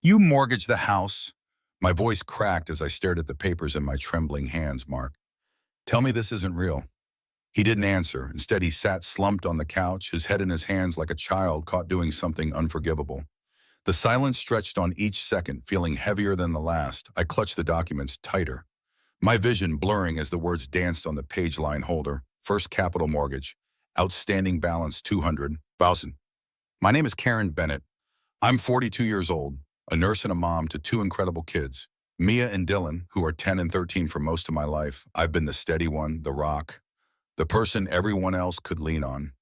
You mortgaged the house. My voice cracked as I stared at the papers in my trembling hands, Mark. Tell me this isn't real. He didn't answer. Instead, he sat slumped on the couch, his head in his hands like a child caught doing something unforgivable. The silence stretched on each second, feeling heavier than the last. I clutched the documents tighter, my vision blurring as the words danced on the page line holder. First Capital Mortgage. Outstanding balance 200,000. My name is Karen Bennett. I'm 42 years old, a nurse and a mom to two incredible kids. Mia and Dylan, who are 10 and 13 for most of my life. I've been the steady one, the rock, the person everyone else could lean on.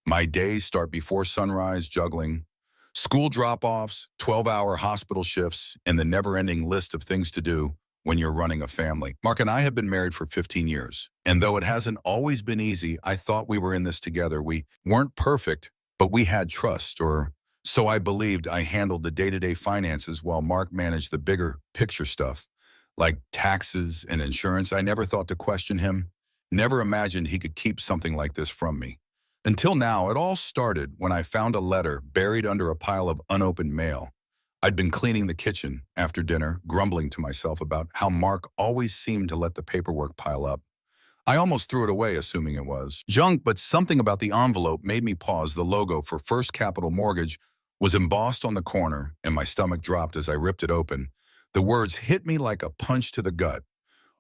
My days start before sunrise juggling school drop-offs, 12-hour hospital shifts, and the never-ending list of things to do when you're running a family. Mark and I have been married for 15 years, and though it hasn't always been easy, I thought we were in this together. We weren't perfect, but we had trust, or so I believed. I handled the day-to-day finances while Mark managed the bigger picture stuff, like taxes and insurance. I never thought to question him, never imagined he could keep something like this from me. Until now, it all started when I found a letter buried under a pile of unopened mail. I'd been cleaning the kitchen after dinner, grumbling to myself about how Mark always seemed to let the paperwork pile up. I almost threw it away, assuming it was junk, but something about the envelope made me pause. The logo for First Capital Mortgage was embossed on the corner, and my stomach dropped as I ripped it open. The words hit me like a punch to the gut.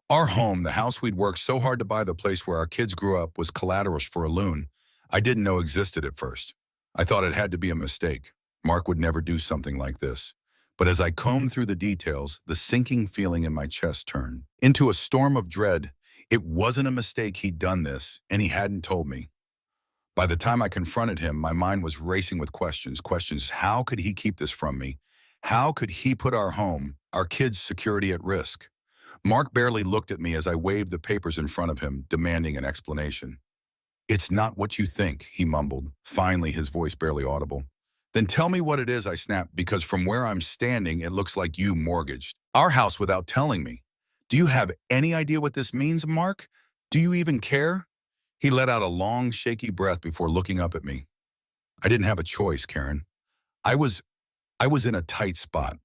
Our home, the house we'd worked so hard to buy, the place where our kids grew up, was collateral for a loan I didn't know existed at first. I thought it had to be a mistake. Mark would never do something like this. But as I combed through the details, the sinking feeling in my chest turned into a storm of dread. It wasn't a mistake. He'd done this, and he hadn't told me. By the time I confronted him, my mind was racing with questions. Questions: how could he keep this from me? How could he put our home, our kids' security at risk? Mark barely looked at me as I waved the papers in front of him, demanding an explanation. "It's not what you think," he mumbled, finally, his voice barely audible. "Then tell me what it is," I snapped, "because from where I'm standing, it looks like you mortgaged our house without telling me. Do you have any idea what this means, Mark? Do you even care?" He let out a long, shaky breath before looking up at me. "I didn't have a choice, Karen. I was in a tight spot.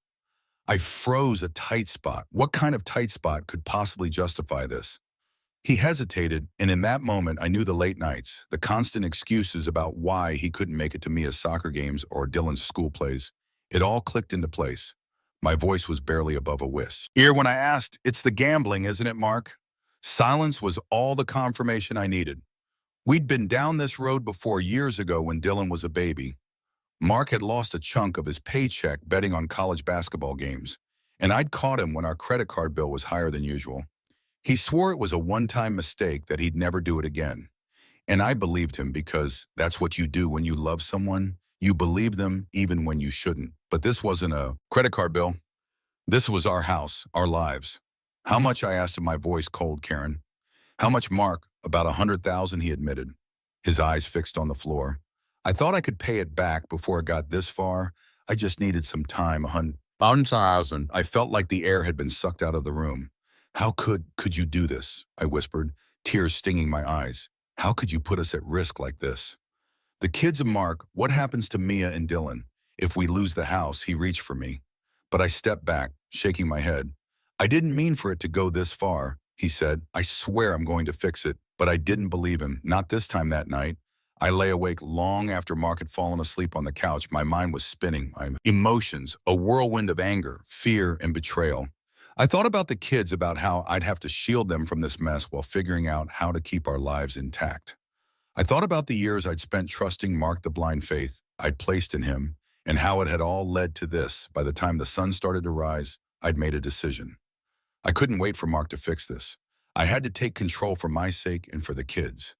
I froze a tight spot. What kind of tight spot could possibly justify this?" He hesitated, and in that moment, I knew the late nights, the constant excuses about why he couldn't make it to Mia's soccer games or Dylan's school plays. It all clicked into place. My voice was barely above a whisper when I asked, "It's the gambling, isn't it, Mark?" Silence was all the confirmation I needed. We'd been down this road before, years ago when Dylan was a baby. Mark had lost a chunk of his paycheck betting on college basketball games, and I'd caught him when our credit card bill was higher than usual. He swore it was a one-time mistake, that he'd never do it again. And I believed him, because that's what you do when you love someone. You believe them even when you shouldn't. But this wasn't a credit card bill. This was our house, our lives. "How much?" I asked him, my voice cold, Karen. "How much, Mark?" "About 100,000, he admitted, his eyes fixed on the floor. "I thought I could pay it back before it got this far. I just needed some time." 100,000. I felt like the air had been sucked out of the room. How could you do this?" I whispered, tears stinging my eyes. "How could you put us at risk like this?" "The kids of Mark, what happens to Mia and Dylan? If we lose the house," he reached for me. But I stepped back, shaking my head. "I didn't mean for it to go this far," he said. "I swear I'm going to fix it." But I didn't believe him, not this time. That night, I lay awake long after Mark had fallen asleep on the couch. My mind was spinning, my emotions, a whirlwind of anger, fear, and betrayal. I thought about the kids, about how I'd have to shield them from this mess while figuring out how to keep our lives intact. I thought about the years I'd spent trusting Mark, the blind faith I'd placed in him, and how it had all led to this. By the time the sun started to rise, I'd made a decision. I couldn't wait for Mark to fix this. I had to take control for my sake and for the kids.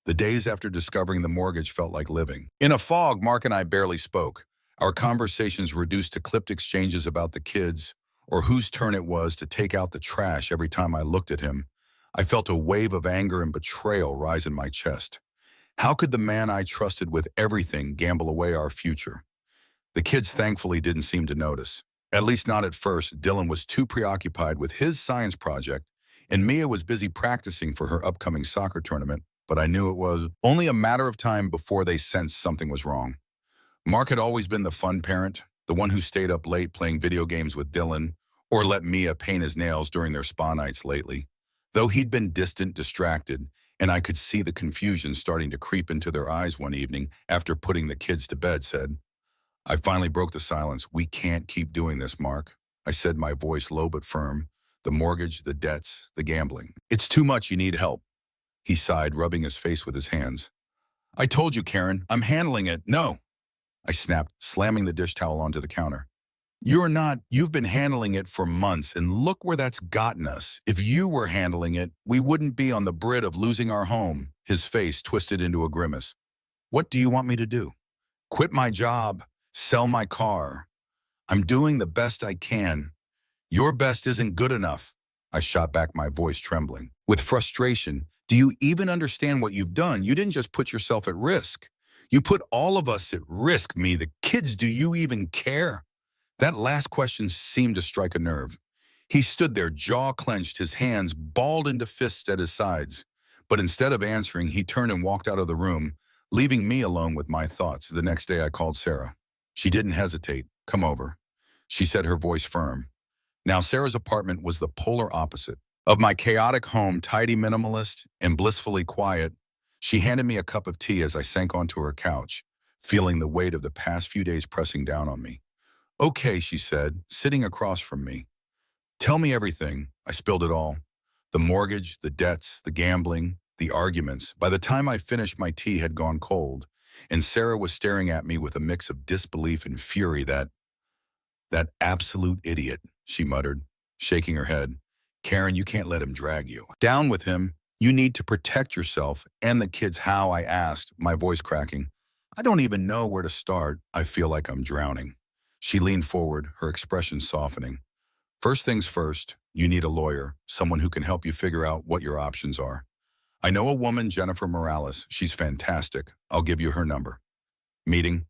The days after discovering the mortgage felt like living in a fog. Mark and I barely spoke. Our conversations reduced to clipped exchanges about the kids, or whose turn it was to take out the trash. Every time I looked at him, I felt a wave of anger and betrayal rise in my chest. How could the man I trusted with everything gamble away our future? The kids thankfully didn't seem to notice. At least not at first. Dylan was too preoccupied with his science project, and Mia was busy practicing for her upcoming soccer tournament, but I knew it was only a matter of time before they sensed something was wrong. Mark had always been the fun parent, the one who stayed up late playing video games with Dylan, or let Mia paint his nails during their spa nights lately. Though he'd been distant, distracted, and I could see the confusion starting to creep into their eyes one evening after putting the kids to bed, said, I finally broke the silence. We can't keep doing this, Mark. I said, my voice low but firm. The mortgage, the debts, the gambling. It's too much. You need help. He sighed, rubbing his face with his hands. I told you, Karen, I'm handling it. No, I snapped, slamming the dish towel onto the counter. You're not. You've been handling it for months, and look where that's gotten us. If you were handling it, we wouldn't be on the brink of losing our home. His face twisted into a grimace. What do you want me to do? Quit my job? Sell my car? I'm doing the best I can. Your best isn't good enough. I shot back, my voice trembling. With frustration, do you even understand what you've done? You didn't just put yourself at risk. You put all of us at risk, me, the kids. Do you even care? That last question seemed to strike a nerve. He stood there, jaw clenched, his hands balled into fists at his sides. But instead of answering, he turned and walked out of the room, leaving me alone with my thoughts. The next day I called Sarah. She didn't hesitate. Come over, she said, her voice firm. Now Sarah's apartment was the polar opposite of my chaotic home, tidy, minimalist, and blissfully quiet. She handed me a cup of tea as I sank onto her couch, feeling the weight of the past few days pressing down on me. Okay, she said, sitting across from me. Tell me everything. I spilled it all. The mortgage, the debts, the gambling, the arguments. By the time I finished, my tea had gone cold, and Sarah was staring at me with a mix of disbelief and fury. That absolute idiot, she muttered, shaking her head. Karen, you can't let him drag you down with him. You need to protect yourself and the kids. How? I asked, my voice cracking. I don't even know where to start. I feel like I'm drowning. She leaned forward, her expression softening. First things first, you need a lawyer, someone who can help you figure out what your options are. I know a woman, Jennifer Morales. She's fantastic. I'll give you her number. Meeting.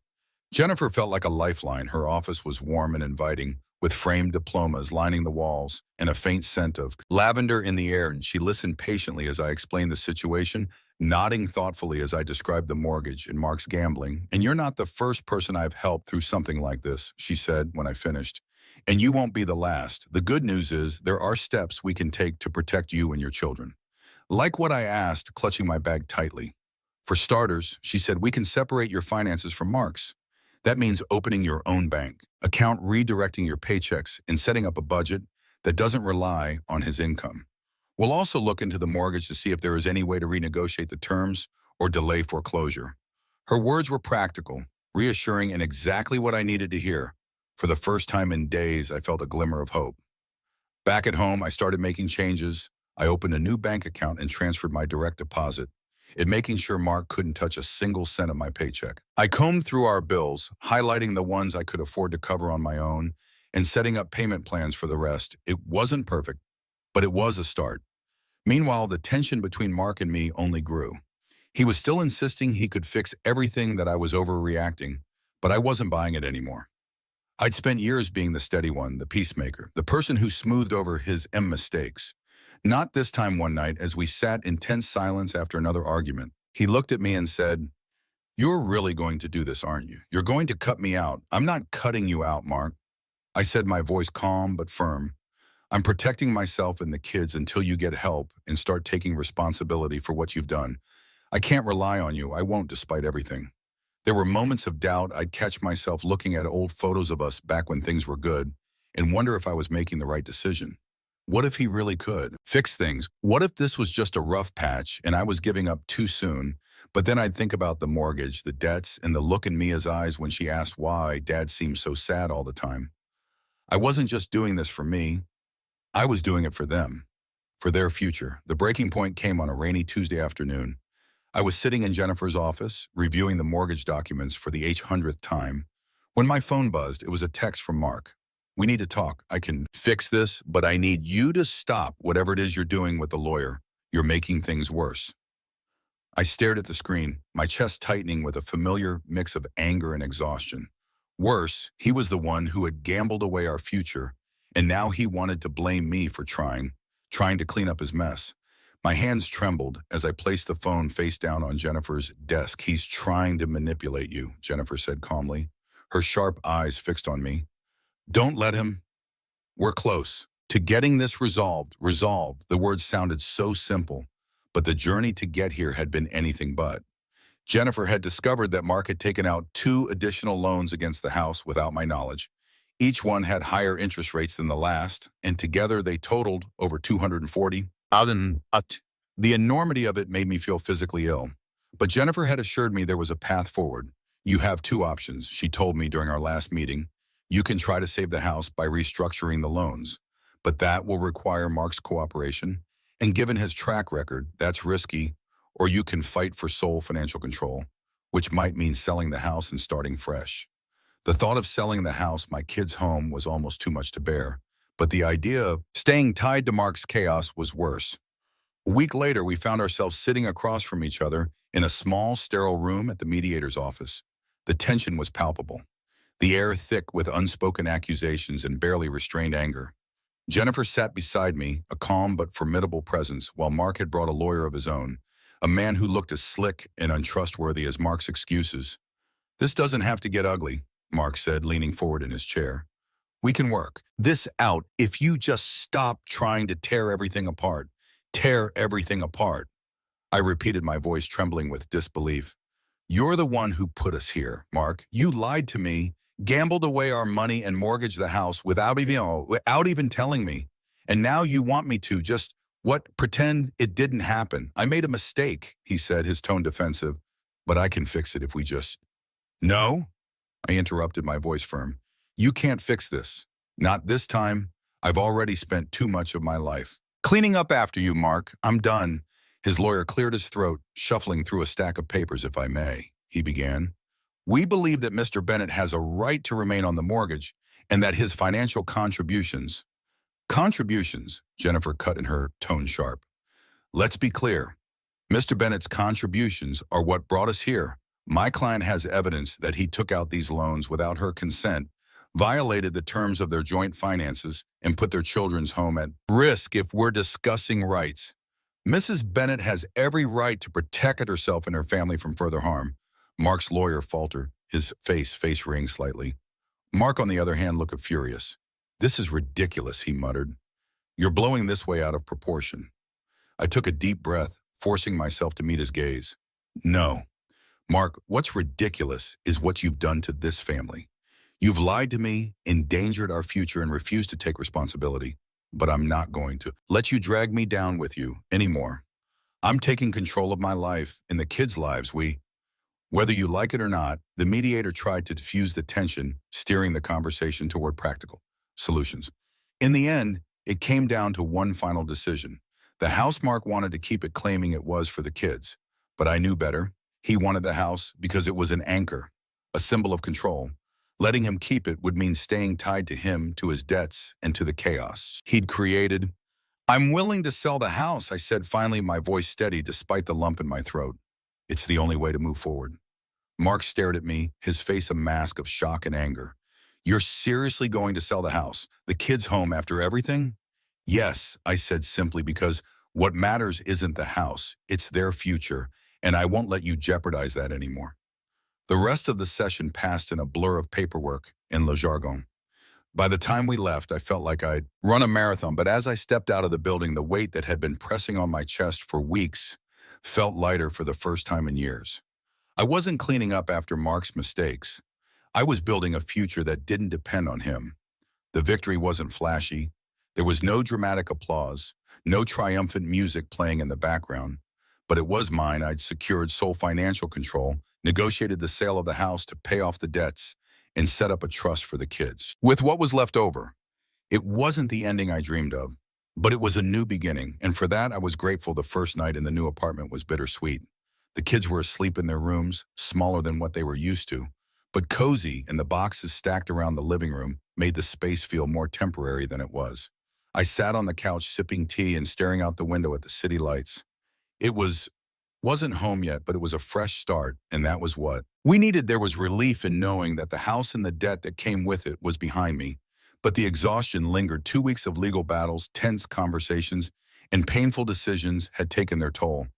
Jennifer felt like a lifeline. Her office was warm and inviting, with framed diplomas lining the walls and a faint scent of lavender in the air, and she listened patiently as I explained the situation, nodding thoughtfully as I described the mortgage and Mark's gambling. And you're not the first person I've helped through something like this, she said when I finished. And you won't be the last. The good news is there are steps we can take to protect you and your children. Like what I asked, clutching my bag tightly. For starters, she said, we can separate your finances from Mark's. That means opening your own bank account, redirecting your paychecks, and setting up a budget that doesn't rely on his income. We'll also look into the mortgage to see if there is any way to renegotiate the terms or delay foreclosure. Her words were practical, reassuring, and exactly what I needed to hear. For the first time in days, I felt a glimmer of hope. Back at home, I started making changes. I opened a new bank account and transferred my direct deposit, making sure Mark couldn't touch a single cent of my paycheck. I combed through our bills, highlighting the ones I could afford to cover on my own, and setting up payment plans for the rest. It wasn't perfect, but it was a start. Meanwhile, the tension between Mark and me only grew. He was still insisting he could fix everything, that I was overreacting, but I wasn't buying it anymore. I'd spent years being the steady one, the peacemaker, the person who smoothed over his mistakes. Not this time. One night, as we sat in tense silence after another argument, he looked at me and said, "You're really going to do this, aren't you? You're going to cut me out." "I'm not cutting you out, Mark," I said, my voice calm but firm. "I'm protecting myself and the kids until you get help and start taking responsibility for what you've done. I can't rely on you. I won't, despite everything." There were moments of doubt. I'd catch myself looking at old photos of us back when things were good and wonder if I was making the right decision. What if he really could fix things? What if this was just a rough patch and I was giving up too soon? But then I'd think about the mortgage, the debts, and the look in Mia's eyes when she asked why Dad seemed so sad all the time. I wasn't just doing this for me. I was doing it for them, for their future. The breaking point came on a rainy Tuesday afternoon. I was sitting in Jennifer's office, reviewing the mortgage documents for the 800th time, when my phone buzzed. It was a text from Mark. "We need to talk. I can fix this, but I need you to stop whatever it is you're doing with the lawyer. You're making things worse." I stared at the screen, my chest tightening with a familiar mix of anger and exhaustion. Worse, he was the one who had gambled away our future, and now he wanted to blame me for trying to clean up his mess. My hands trembled as I placed the phone face down on Jennifer's desk. "He's trying to manipulate you," Jennifer said calmly, her sharp eyes fixed on me. Don't let him. We're close. To getting this resolved, the words sounded so simple, but the journey to get here had been anything but. Jennifer had discovered that Mark had taken out 2 additional loans against the house without my knowledge. Each one had higher interest rates than the last, and together they totaled over 240,000. The enormity of it made me feel physically ill. But Jennifer had assured me there was a path forward. You have 2 options, she told me during our last meeting. You can try to save the house by restructuring the loans, but that will require Mark's cooperation, and given his track record, that's risky. Or you can fight for sole financial control, which might mean selling the house and starting fresh. The thought of selling the house, my kids' home, was almost too much to bear, but the idea of staying tied to Mark's chaos was worse. A week later, we found ourselves sitting across from each other in a small, sterile room at the mediator's office. The tension was palpable, the air thick with unspoken accusations and barely restrained anger. Jennifer sat beside me, a calm but formidable presence, while Mark had brought a lawyer of his own, a man who looked as slick and untrustworthy as Mark's excuses. This doesn't have to get ugly, Mark said, leaning forward in his chair. We can work this out if you just stop trying to tear everything apart. Tear everything apart. I repeated, my voice trembling with disbelief. You're the one who put us here, Mark. You lied to me, gambled away our money and mortgaged the house without even telling me. And now you want me to just pretend it didn't happen. I made a mistake, he said, his tone defensive. But I can fix it if we just... No, I interrupted, my voice firm. You can't fix this. Not this time. I've already spent too much of my life cleaning up after you, Mark. I'm done. His lawyer cleared his throat, shuffling through a stack of papers. If I may, he began. We believe that Mr. Bennett has a right to remain on the mortgage and that his financial contributions... Contributions, Jennifer cut in, her tone sharp. Let's be clear. Mr. Bennett's contributions are what brought us here. My client has evidence that he took out these loans without her consent, violated the terms of their joint finances, and put their children's home at risk. If we're discussing rights, Mrs. Bennett has every right to protect herself and her family from further harm. Mark's lawyer faltered, his face ring slightly. Mark, on the other hand, looked furious. This is ridiculous, he muttered. You're blowing this way out of proportion. I took a deep breath, forcing myself to meet his gaze. No. Mark, what's ridiculous is what you've done to this family. You've lied to me, endangered our future, and refused to take responsibility. But I'm not going to let you drag me down with you anymore. I'm taking control of my life and the kids' lives. Whether you like it or not, the mediator tried to diffuse the tension, steering the conversation toward practical solutions. In the end, it came down to one final decision. The house Mark wanted to keep it, claiming it was for the kids. But I knew better. He wanted the house because it was an anchor, a symbol of control. Letting him keep it would mean staying tied to him, to his debts, and to the chaos he'd created. I'm willing to sell the house, I said, finally, my voice steady despite the lump in my throat. It's the only way to move forward. Mark stared at me, his face a mask of shock and anger. You're seriously going to sell the house, the kids' home, after everything? Yes, I said simply, because what matters isn't the house, it's their future, and I won't let you jeopardize that anymore. The rest of the session passed in a blur of paperwork and le jargon. By the time we left, I felt like I'd run a marathon, but as I stepped out of the building, the weight that had been pressing on my chest for weeks felt lighter for the first time in years. I wasn't cleaning up after Mark's mistakes. I was building a future that didn't depend on him. The victory wasn't flashy. There was no dramatic applause, no triumphant music playing in the background, but it was mine. I'd secured sole financial control, negotiated the sale of the house to pay off the debts, and set up a trust for the kids. With what was left over, it wasn't the ending I dreamed of, but it was a new beginning, and for that I was grateful. The first night in the new apartment was bittersweet. The kids were asleep in their rooms, smaller than what they were used to, but cozy, and the boxes stacked around the living room made the space feel more temporary than it was. I sat on the couch sipping tea and staring out the window at the city lights. It wasn't home yet, but it was a fresh start, and that was what we needed. There was relief in knowing that the house and the debt that came with it was behind me, but the exhaustion lingered. 2 weeks of legal battles, tense conversations, and painful decisions had taken their toll.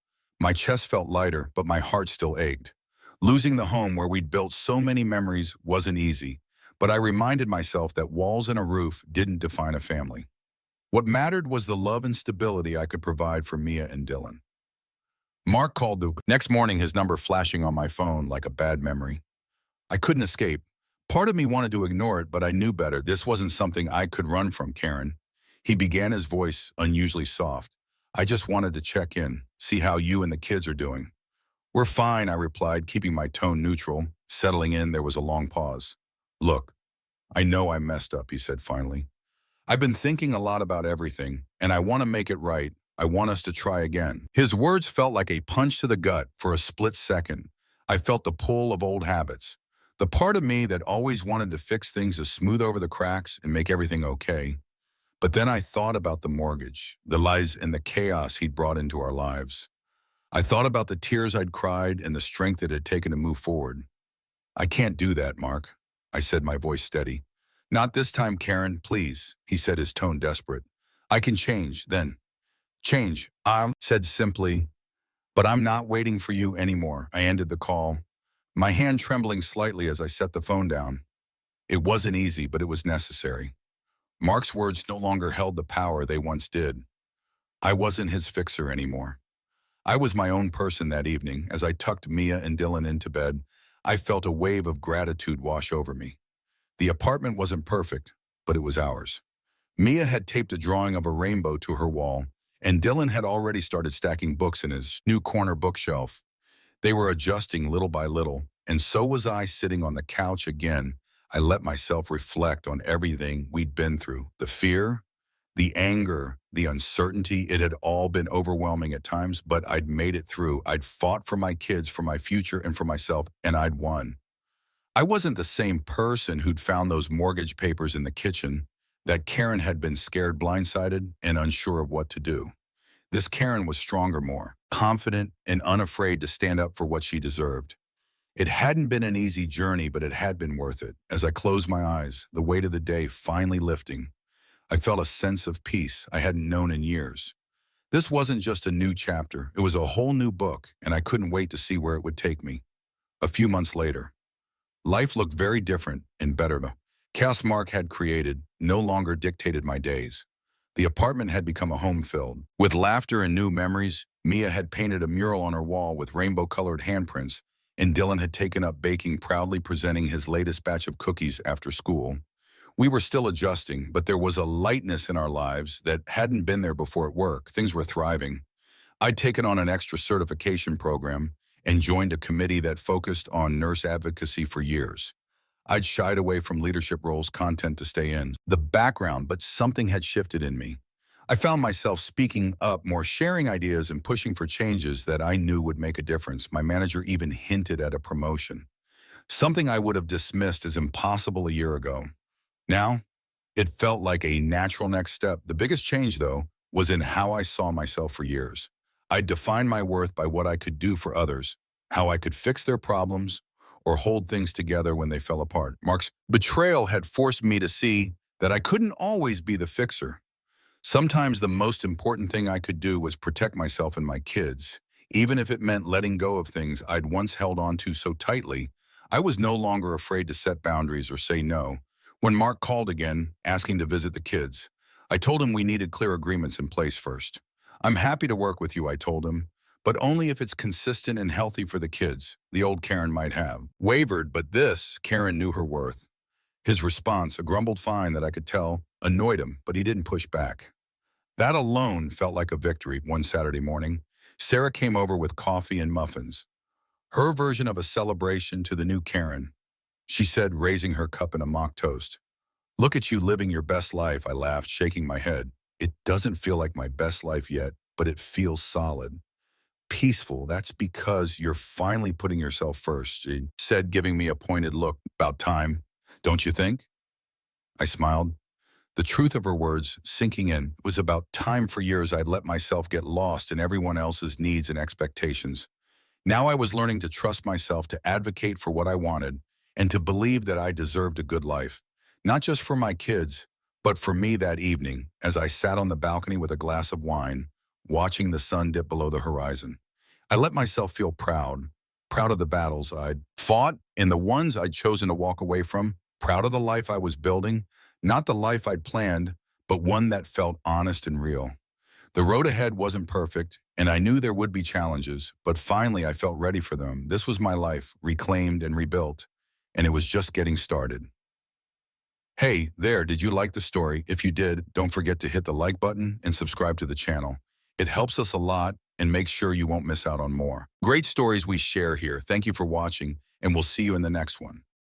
My chest felt lighter, but my heart still ached. Losing the home where we'd built so many memories wasn't easy, but I reminded myself that walls and a roof didn't define a family. What mattered was the love and stability I could provide for Mia and Dylan. Mark called the next morning, his number flashing on my phone like a bad memory. I couldn't escape. Part of me wanted to ignore it, but I knew better. This wasn't something I could run from, Karen. He began, his voice unusually soft. I just wanted to check in, see how you and the kids are doing. We're fine, I replied, keeping my tone neutral. Settling in, there was a long pause. Look, I know I messed up, he said finally. I've been thinking a lot about everything, and I want to make it right. I want us to try again. His words felt like a punch to the gut for a split second. I felt the pull of old habits. The part of me that always wanted to fix things to smooth over the cracks and make everything okay. But then I thought about the mortgage, the lies and the chaos he'd brought into our lives. I thought about the tears I'd cried and the strength it had taken to move forward. I can't do that, Mark, I said, my voice steady. Not this time, Karen, please, he said, his tone desperate. I can change, then. Change, I said simply, but I'm not waiting for you anymore. I ended the call, my hand trembling slightly as I set the phone down. It wasn't easy, but it was necessary. Mark's words no longer held the power they once did. I wasn't his fixer anymore. I was my own person that evening. As I tucked Mia and Dylan into bed, I felt a wave of gratitude wash over me. The apartment wasn't perfect, but it was ours. Mia had taped a drawing of a rainbow to her wall, and Dylan had already started stacking books in his new corner bookshelf. They were adjusting little by little, and so was I, sitting on the couch again. I let myself reflect on everything we'd been through. The fear, the anger, the uncertainty. It had all been overwhelming at times, but I'd made it through. I'd fought for my kids, for my future, and for myself, and I'd won. I wasn't the same person who'd found those mortgage papers in the kitchen. That Karen had been scared, blindsided, and unsure of what to do. This Karen was stronger, more confident, and unafraid to stand up for what she deserved. It hadn't been an easy journey, but it had been worth it. As I closed my eyes, the weight of the day finally lifting, I felt a sense of peace I hadn't known in years. This wasn't just a new chapter, it was a whole new book, and I couldn't wait to see where it would take me. A few months later, life looked very different and better. The chaos Mark had created no longer dictated my days. The apartment had become a home filled with laughter and new memories. Mia had painted a mural on her wall with rainbow-colored handprints, and Dylan had taken up baking, proudly presenting his latest batch of cookies after school. We were still adjusting, but there was a lightness in our lives that hadn't been there before at work. Things were thriving. I'd taken on an extra certification program and joined a committee that focused on nurse advocacy for years. I'd shied away from leadership roles, content to stay in the background, but something had shifted in me. I found myself speaking up more, sharing ideas and pushing for changes that I knew would make a difference. My manager even hinted at a promotion, something I would have dismissed as impossible a year ago. Now, it felt like a natural next step. The biggest change, though, was in how I saw myself for years. I'd defined my worth by what I could do for others, how I could fix their problems, or hold things together when they fell apart. Mark's betrayal had forced me to see that I couldn't always be the fixer. Sometimes the most important thing I could do was protect myself and my kids, even if it meant letting go of things I'd once held on to so tightly. I was no longer afraid to set boundaries or say no. When Mark called again, asking to visit the kids, I told him we needed clear agreements in place first. I'm happy to work with you, I told him, but only if it's consistent and healthy for the kids. The old Karen might have wavered, but this Karen knew her worth. His response, a grumbled fine that I could tell, annoyed him, but he didn't push back. That alone felt like a victory. One Saturday morning, Sarah came over with coffee and muffins, her version of a celebration to the new Karen. She said, raising her cup in a mock toast. Look at you living your best life, I laughed, shaking my head. It doesn't feel like my best life yet, but it feels solid. Peaceful, that's because you're finally putting yourself first, she said, giving me a pointed look. About time, don't you think? I smiled, the truth of her words sinking in. It was about time. For years I'd let myself get lost in everyone else's needs and expectations. Now I was learning to trust myself, to advocate for what I wanted, and to believe that I deserved a good life, not just for my kids, but for me. That evening, as I sat on the balcony with a glass of wine, watching the sun dip below the horizon, I let myself feel proud, Proud of the battles I'd fought and the ones I'd chosen to walk away from. Proud of the life I was building, not the life I'd planned, but one that felt honest and real. The road ahead wasn't perfect, and I knew there would be challenges, but finally I felt ready for them. This was my life, reclaimed and rebuilt, and it was just getting started. Hey, there, did you like the story? If you did, don't forget to hit the like button and subscribe to the channel. It helps us a lot and makes sure you won't miss out on more great stories we share here. Thank you for watching, and we'll see you in the next one.